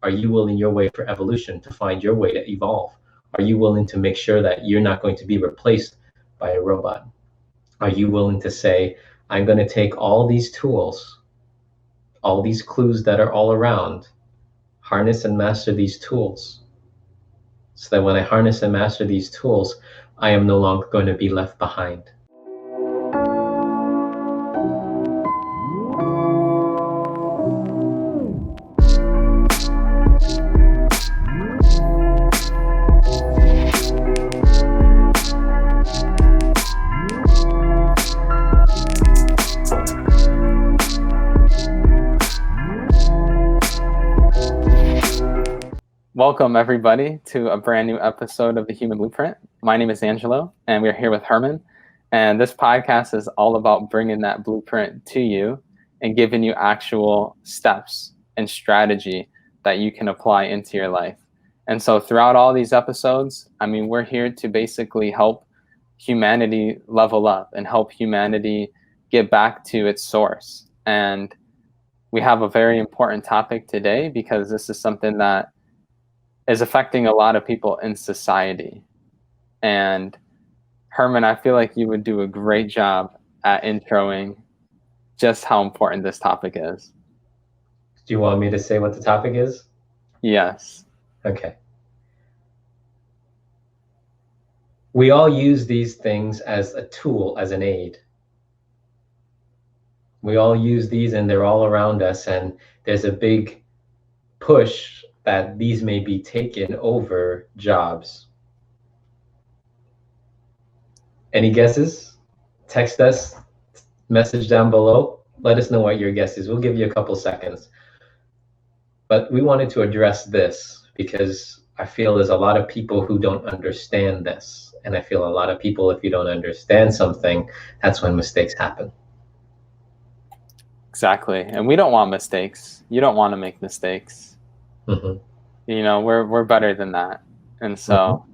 Are you willing your way for evolution to find your way to evolve? Are you willing to make sure that you're not going to be replaced by a robot? Are you willing to say, I'm going to take all these tools, all these clues that are all around, harness and master these tools, so that when I harness and master these tools, I am no longer going to be left behind. Welcome, everybody, to a brand new episode of The Human Blueprint. My name is Angelo, and we're here with Herman. And this podcast is all about bringing that blueprint to you and giving you actual steps and strategy that you can apply into your life. And so throughout all these episodes, we're here to basically help humanity level up and help humanity get back to its source. And we have a very important topic today because this is something that is affecting a lot of people in society. And Herman, I feel like you would do a great job at introing just how important this topic is. Do you want me to say what the topic is? Yes. Okay. We all use these things as a tool, as an aid. We all use these and they're all around us, and there's a big push that these may be taken over jobs. Any guesses? Text us, message down below. Let us know what your guess is. We'll give you a couple seconds. But we wanted to address this because I feel there's a lot of people who don't understand this. And I feel a lot of people, if you don't understand something, that's when mistakes happen. Exactly. And we don't want mistakes. You don't want to make mistakes. Mm-hmm. You know, we're better than that. And so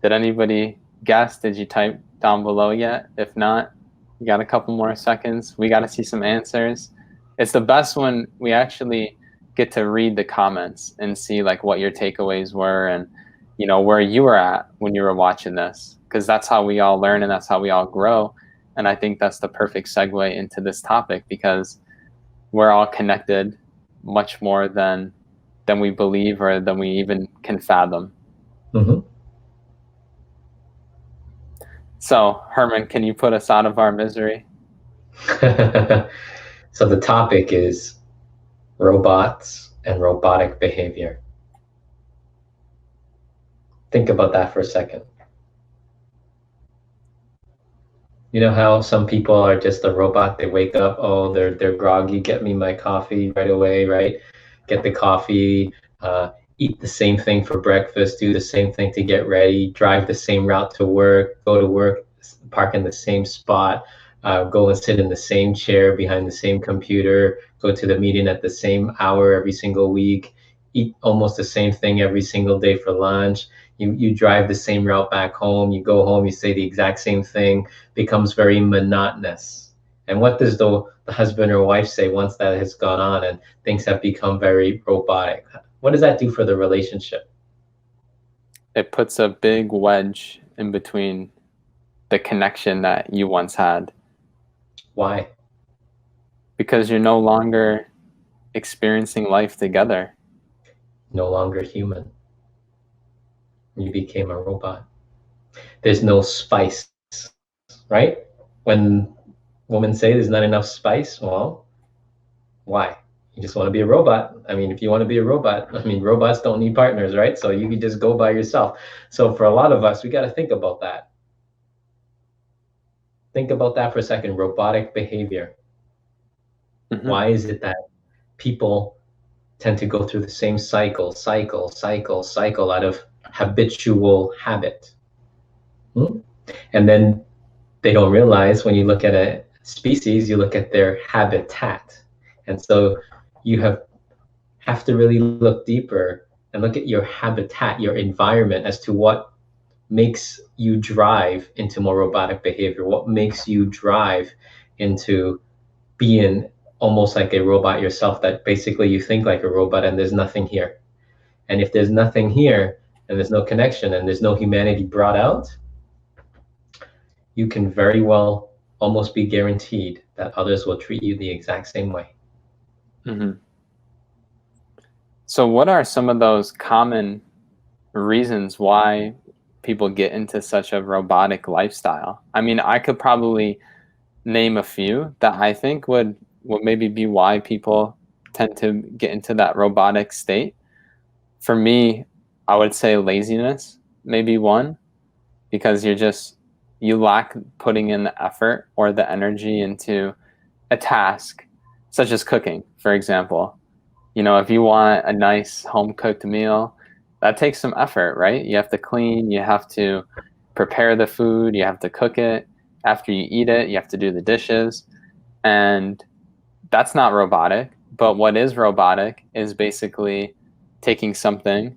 Did anybody guess? Did you type down below yet? If not, you got a couple more seconds. We got to see some answers. It's the best when we actually get to read the comments and see like what your takeaways were and, you know, where you were at when you were watching this, because that's how we all learn and that's how we all grow. And I think that's the perfect segue into this topic because we're all connected much more than we believe or than we even can fathom. Mm-hmm. So, Herman, can you put us out of our misery? So the topic is robots and robotic behavior. Think about that for a second. You know how some people are just a robot? They wake up, oh, they're groggy, get me my coffee right away, right? Get the coffee, eat the same thing for breakfast, do the same thing to get ready, drive the same route to work, go to work, park in the same spot, go and sit in the same chair behind the same computer, go to the meeting at the same hour every single week, eat almost the same thing every single day for lunch. You drive the same route back home, you go home, you say the exact same thing, becomes very monotonous. And what does the husband or wife say once that has gone on and things have become very robotic? What does that do for the relationship? It puts a big wedge in between the connection that you once had. Why? Because you're no longer experiencing life together. No longer human. You became a robot. There's no spice, right? When women say there's not enough spice, well, why? You just want to be a robot. I mean, if you want to be a robot, robots don't need partners, right? So you can just go by yourself. So for a lot of us, we got to think about that. Think about that for a second. Robotic behavior. Mm-hmm. Why is it that people tend to go through the same cycle out of habitual habit? And then they don't realize when you look at a species, you look at their habitat. And so you have to really look deeper and look at your habitat, your environment, as to what makes you drive into more robotic behavior, what makes you drive into being almost like a robot yourself, that basically you think like a robot and there's nothing here. And if there's nothing here and there's no connection and there's no humanity brought out, you can very well almost be guaranteed that others will treat you the exact same way. Mm-hmm. So what are some of those common reasons why people get into such a robotic lifestyle? I mean, I could probably name a few that I think would maybe be why people tend to get into that robotic state. For me, I would say laziness may be one, because you lack putting in the effort or the energy into a task, such as cooking, for example. If you want a nice home cooked meal, that takes some effort, right? You have to clean, you have to prepare the food, you have to cook it. After you eat it, you have to do the dishes. And that's not robotic. But what is robotic is basically taking something,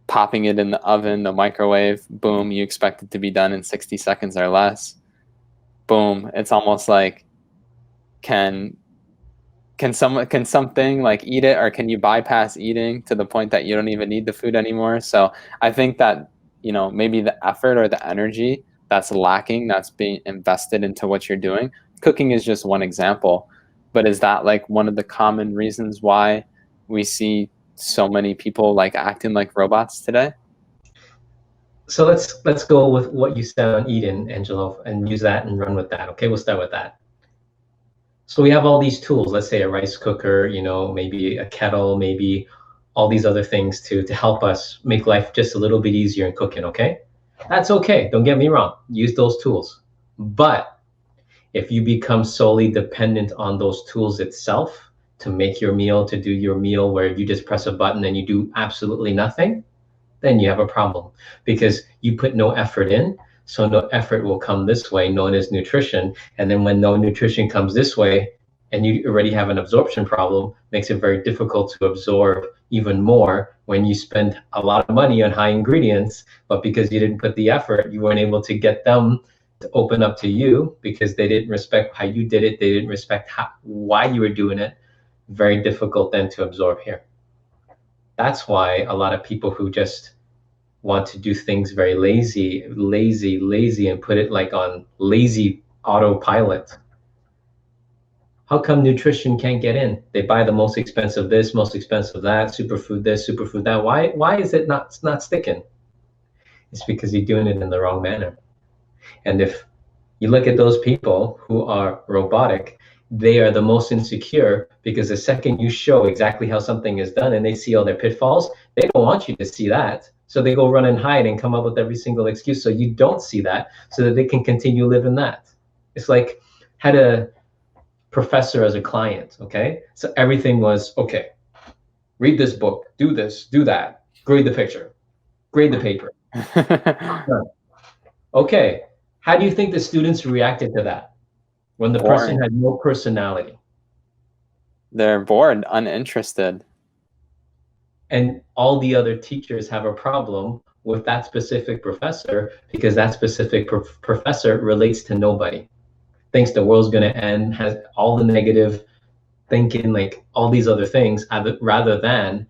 popping it in the oven, the microwave, boom, you expect it to be done in 60 seconds or less. Boom. It's almost like, can something like eat it, or can you bypass eating to the point that you don't even need the food anymore? So I think that, maybe the effort or the energy that's lacking, that's being invested into what you're doing. Cooking is just one example, but is that like one of the common reasons why we see so many people like acting like robots today? So let's go with what you said on Eden, Angelo, and use that and run with that. Okay, we'll start with that. So we have all these tools, let's say a rice cooker, maybe a kettle, maybe all these other things to help us make life just a little bit easier in cooking, okay? That's okay, don't get me wrong, use those tools. But if you become solely dependent on those tools itself to make your meal, to do your meal, where you just press a button and you do absolutely nothing, then you have a problem, because you put no effort in. So no effort will come this way, known as nutrition. And then when no nutrition comes this way, and you already have an absorption problem, makes it very difficult to absorb even more when you spend a lot of money on high ingredients, but because you didn't put the effort, you weren't able to get them to open up to you, because they didn't respect how you did it. They didn't respect why you were doing it. Very difficult then to absorb here. That's why a lot of people who just want to do things very lazy, and put it like on lazy autopilot. How come nutrition can't get in? They buy the most expensive this, most expensive that, superfood this, superfood that. Why is it not sticking? It's because you're doing it in the wrong manner. And if you look at those people who are robotic, they are the most insecure, because the second you show exactly how something is done and they see all their pitfalls, they don't want you to see that. So they go run and hide and come up with every single excuse so you don't see that, so that they can continue living that. It's like, had a professor as a client, okay? So everything was, okay, read this book, do this, do that, grade the picture, grade the paper. Okay, how do you think the students reacted to that when the person had no personality? They're bored, uninterested. And all the other teachers have a problem with that specific professor, because that specific professor relates to nobody, thinks the world's going to end, has all the negative thinking, like all these other things, rather than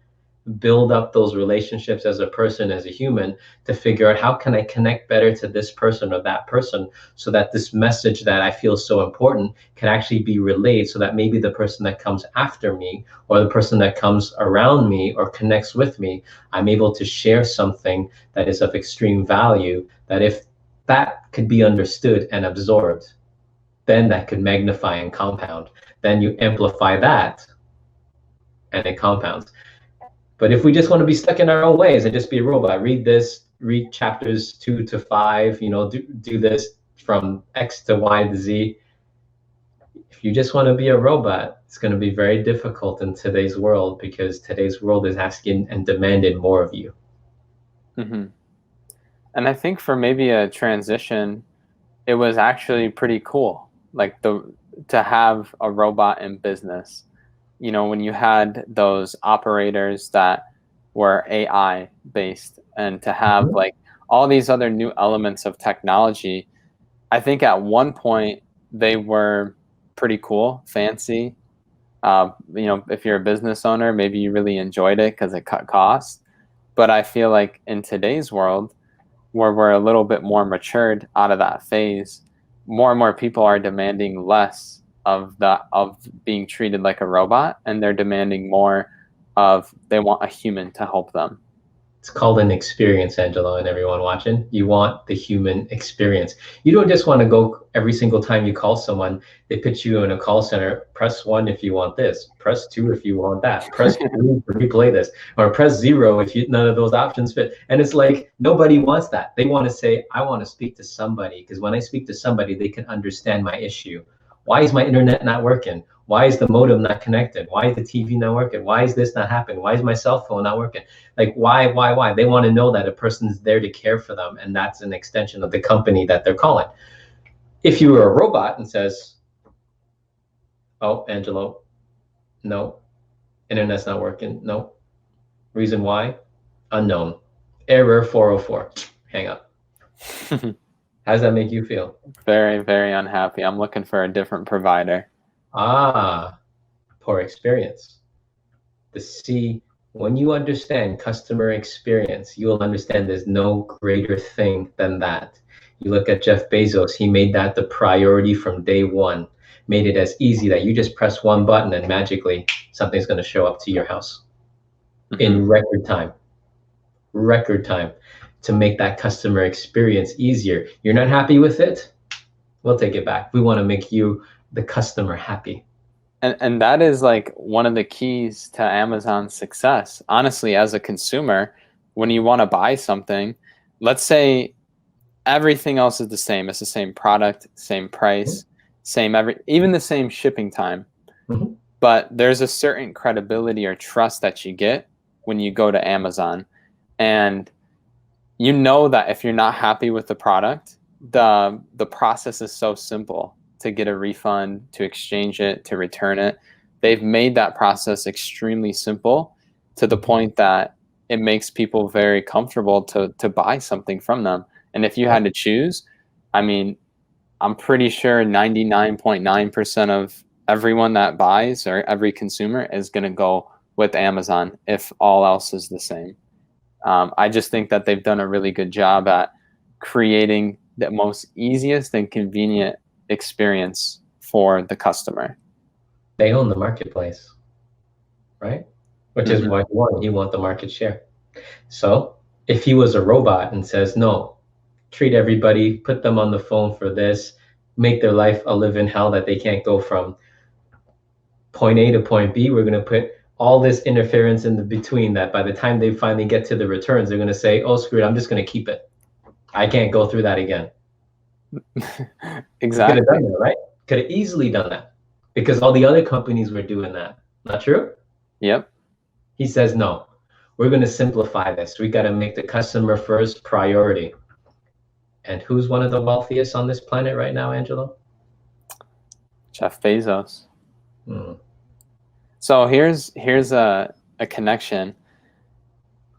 build up those relationships as a person, as a human, to figure out how can I connect better to this person or that person, so that this message that I feel so important can actually be relayed, so that maybe the person that comes after me, or the person that comes around me or connects with me, I'm able to share something that is of extreme value, that if that could be understood and absorbed, then that could magnify and compound. Then you amplify that and it compounds. But if we just want to be stuck in our own ways and just be a robot, read chapters 2 to 5, do this from X to Y to Z. If you just want to be a robot, it's going to be very difficult in today's world, because today's world is asking and demanding more of you. Mm-hmm. And I think for maybe a transition, it was actually pretty cool, like to have a robot in business. When you had those operators that were AI based, and to have like all these other new elements of technology, I think at one point they were pretty cool, fancy. If you're a business owner, maybe you really enjoyed it because it cut costs. But I feel like in today's world, where we're a little bit more matured out of that phase, more and more people are demanding less of being treated like a robot, and they're demanding more of, they want a human to help them. It's called an experience, Angelo, and everyone watching. You want the human experience. You don't just want to go every single time you call someone, they put you in a call center, press 1 if you want this, press 2 if you want that, press 3 to replay this, or press 0 if none of those options fit. And it's like, nobody wants that. They want to say, I want to speak to somebody, because when I speak to somebody, they can understand my issue. Why is my internet not working? Why is the modem not connected? Why is the TV not working? Why is this not happening? Why is my cell phone not working? Like, why? They want to know that a person's there to care for them, and that's an extension of the company that they're calling. If you were a robot and says, oh, Angelo, no, internet's not working, no. Reason why? Unknown. Error 404. Hang up. How does that make you feel? Very, very unhappy. I'm looking for a different provider. Ah, poor experience. When you understand customer experience, you will understand there's no greater thing than that. You look at Jeff Bezos, he made that the priority from day one, made it as easy that you just press one button and magically something's going to show up to your house in record time to make that customer experience easier. You're not happy with it? We'll take it back. We want to make you, the customer, happy. And that is like one of the keys to Amazon's success. Honestly, as a consumer, when you want to buy something, let's say everything else is the same. It's the same product, same price, even the same shipping time. Mm-hmm. But there's a certain credibility or trust that you get when you go to Amazon. And you know that if you're not happy with the product, the process is so simple to get a refund, to exchange it, to return it. They've made that process extremely simple to the point that it makes people very comfortable to buy something from them. And if you had to choose, I mean, I'm pretty sure 99.9% of everyone that buys, or every consumer, is going to go with Amazon if all else is the same. I just think that they've done a really good job at creating the most easiest and convenient experience for the customer. They own the marketplace, right? Which is why you want the market share. So if he was a robot and says, no, treat everybody, put them on the phone for this, make their life a living hell that they can't go from point A to point B, we're going to put all this interference in the between that by the time they finally get to the returns, they're going to say, oh, screw it, I'm just going to keep it. I can't go through that again. Exactly. Could have done that, right? Could have easily done that because all the other companies were doing that. Not true? Yep. He says, no, we're going to simplify this. We got to make the customer first priority. And who's one of the wealthiest on this planet right now, Angelo? Jeff Bezos. So here's a connection.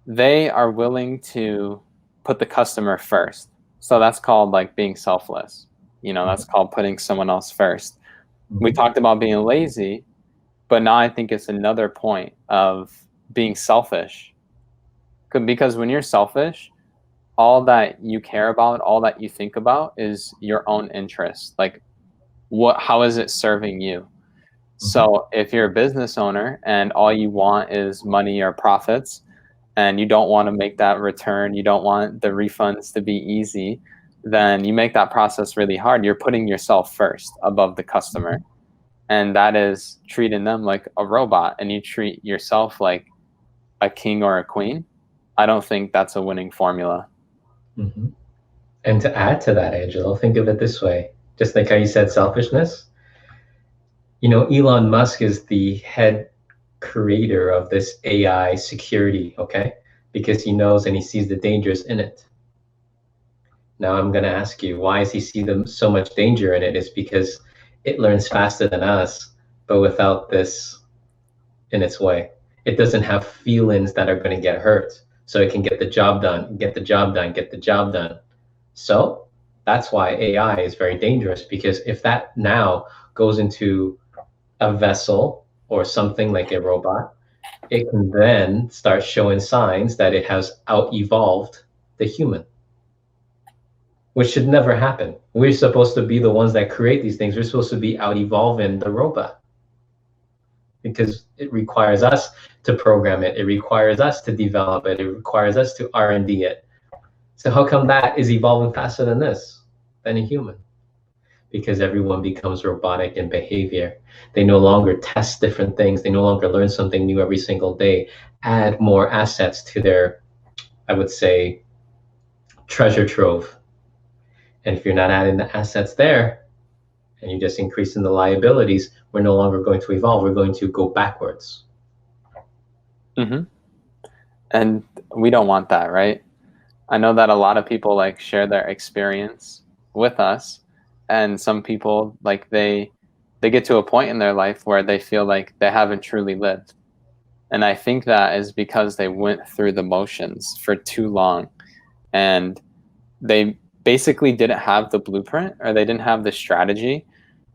They are willing to put the customer first. So that's called like being selfless. That's called putting someone else first. We talked about being lazy, but now I think it's another point of being selfish. Because when you're selfish, all that you care about, all that you think about is your own interest. Like, how is it serving you? So if you're a business owner and all you want is money or profits, and you don't want to make that return, you don't want the refunds to be easy, then you make that process really hard. You're putting yourself first above the customer. And that is treating them like a robot, and you treat yourself like a king or a queen. I don't think that's a winning formula. And to add to that, Angelo, think of it this way. Just like how you said selfishness. Elon Musk is the head creator of this AI security, okay? Because he knows and he sees the dangers in it. Now I'm going to ask you, why does he see so much danger in it? It's because it learns faster than us, but without this in its way. It doesn't have feelings that are going to get hurt. So it can get the job done, get the job done. So that's why AI is very dangerous, because if that now goes into a vessel or something like a robot, it can then start showing signs that it has out-evolved the human, which should never happen. We're supposed to be the ones that create these things. We're supposed to be out-evolving the robot, because it requires us to program it. It requires us to develop it. It requires us to R&D it. So how come that is evolving faster than a human? Because everyone becomes robotic in behavior. They no longer test different things. They no longer learn something new every single day, add more assets to their, I would say, treasure trove. And if you're not adding the assets there, and you're just increasing the liabilities, we're no longer going to evolve. We're going to go backwards. Mm-hmm. And we don't want that, right? I know that a lot of people like share their experience with us, and some people like they get to a point in their life where they feel like they haven't truly lived. And I think that is because they went through the motions for too long, and they basically didn't have the blueprint, or they didn't have the strategy.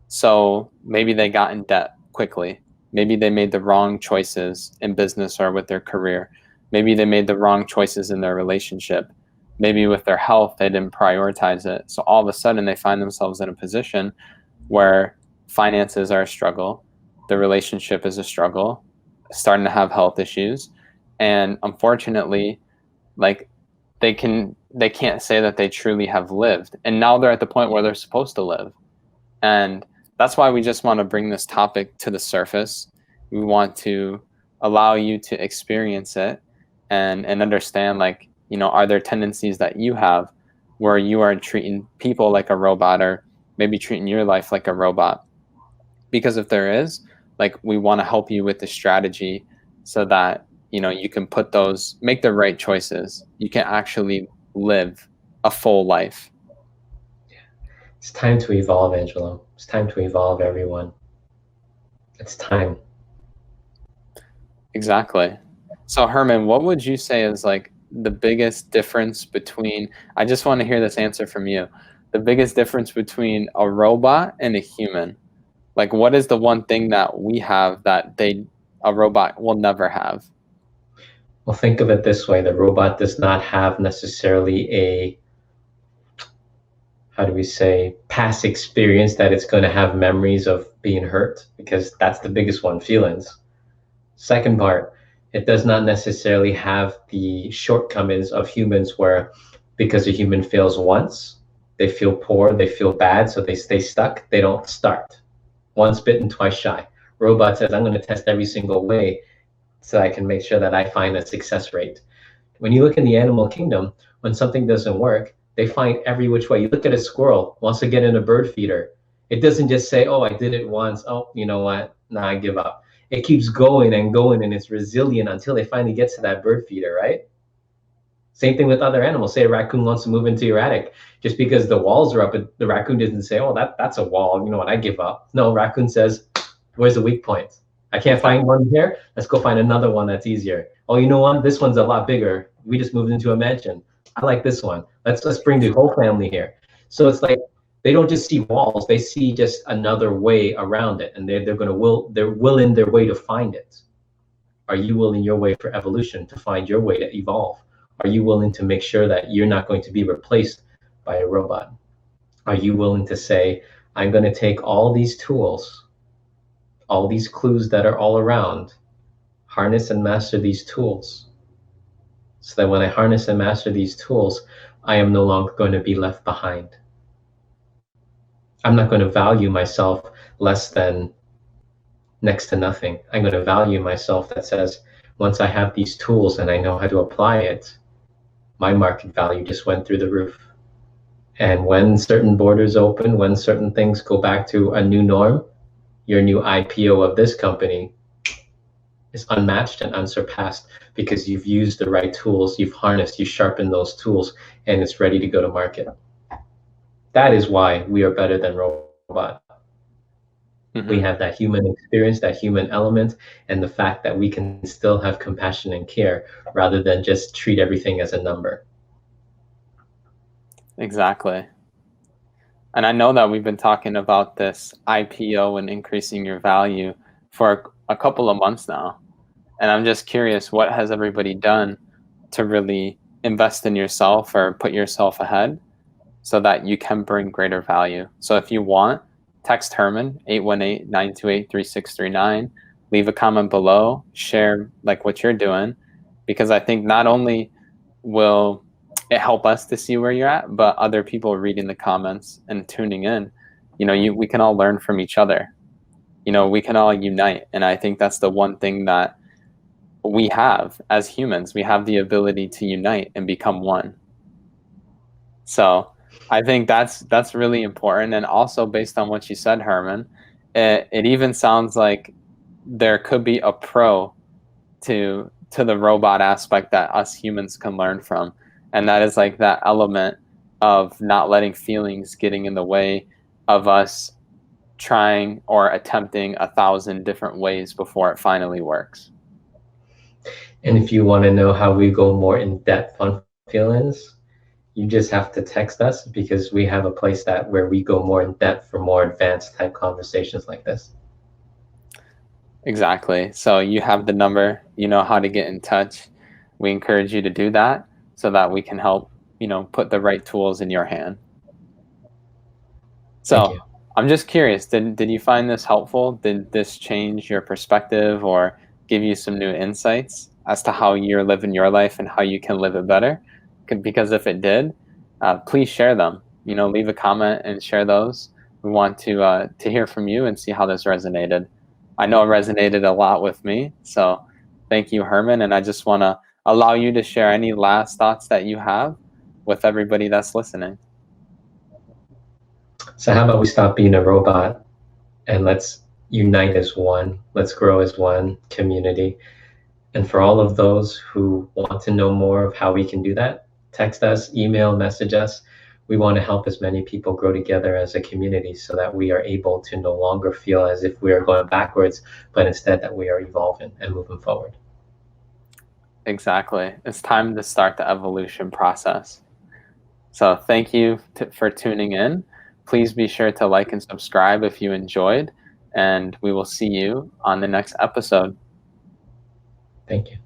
So maybe they got in debt quickly. Maybe they made the wrong choices in business or with their career. Maybe they made the wrong choices in their relationship. Maybe with their health, they didn't prioritize it. So all of a sudden they find themselves in a position where finances are a struggle, the relationship is a struggle, starting to have health issues. And unfortunately, like they can't say that they truly have lived. And now they're at the point where they're supposed to live. And that's why we just want to bring this topic to the surface. We want to allow you to experience it and understand, like, you know, are there tendencies that you have where you are treating people like a robot, or maybe treating your life like a robot? Because if there is, like, we want to help you with the strategy so that, you know, you can make the right choices. You can actually live a full life. It's time to evolve, Angelo. It's time to evolve, everyone. It's time. Exactly. So Herman, what would you say is like the biggest difference between, I just want to hear this answer from you, the biggest difference between a robot and a human? Like, what is the one thing that we have that a robot will never have? Well, think of it this way. The robot does not have necessarily a, how do we say, past experience that it's going to have memories of being hurt, because that's the biggest one, feelings. Second part, it does not necessarily have the shortcomings of humans, where because a human fails once, they feel poor, they feel bad, so they stay stuck, they don't start. Once bitten, twice shy. Robot says, I'm going to test every single way so I can make sure that I find a success rate. When you look in the animal kingdom, when something doesn't work, they find every which way. You look at a squirrel, wants to get in a bird feeder. It doesn't just say, oh, I did it once. Oh, you know what? Nah, I give up. It keeps going and going, and it's resilient until it finally gets to that bird feeder, right? Same thing with other animals. Say a raccoon wants to move into your attic. Just because the walls are up, the raccoon doesn't say, oh, that's a wall. You know what? I give up. No, raccoon says, where's the weak point? I can't find one here. Let's go find another one that's easier. Oh, you know what? This one's a lot bigger. We just moved into a mansion. I like this one. Let's bring the whole family here. So it's like they don't just see walls; they see just another way around it, and they're willing their way to find it. Are you willing your way for evolution, to find your way to evolve? Are you willing to make sure that you're not going to be replaced by a robot? Are you willing to say, I'm going to take all these tools, all these clues that are all around, harness and master these tools, so that when I harness and master these tools, I am no longer going to be left behind. I'm not going to value myself less than next to nothing. I'm going to value myself that says, once I have these tools and I know how to apply it, my market value just went through the roof. And when certain borders open, when certain things go back to a new norm, your new IPO of this company is unmatched and unsurpassed, because you've used the right tools, you've harnessed, you sharpened those tools, and it's ready to go to market. That is why we are better than robot. Mm-hmm. We have that human experience, that human element, and the fact that we can still have compassion and care rather than just treat everything as a number. Exactly. And I know that we've been talking about this IPO and increasing your value for a couple of months now. And I'm just curious, what has everybody done to really invest in yourself or put yourself ahead so that you can bring greater value? So if you want, text Herman, 818-928-3639. Leave a comment below, share like what you're doing, because I think not only will it help us to see where you're at, but other people reading the comments and tuning in, we can all learn from each other. We can all unite. And I think that's the one thing that we have as humans. We have the ability to unite and become one. So I think that's really important. And also based on what you said, Herman, it even sounds like there could be a pro to the robot aspect that us humans can learn from. And that is like that element of not letting feelings getting in the way of us trying or attempting 1,000 different ways before it finally works. And if you want to know how we go more in depth on feelings, you just have to text us, because we have a place where we go more in depth for more advanced type conversations like this. Exactly. So you have the number, you know how to get in touch. We encourage you to do that so that we can help, put the right tools in your hand. So I'm just curious, did you find this helpful? Did this change your perspective or give you some new insights as to how you're living your life and how you can live it better? Because if it did, please share them. Leave a comment and share those. We want to hear from you and see how this resonated. I know it resonated a lot with me. So thank you, Herman. And I just want to allow you to share any last thoughts that you have with everybody that's listening. So how about we stop being a robot and let's unite as one. Let's grow as one community. And for all of those who want to know more of how we can do that, text us, email, message us. We want to help as many people grow together as a community so that we are able to no longer feel as if we are going backwards, but instead that we are evolving and moving forward. Exactly. It's time to start the evolution process. So thank you for tuning in. Please be sure to like and subscribe if you enjoyed, and we will see you on the next episode. Thank you.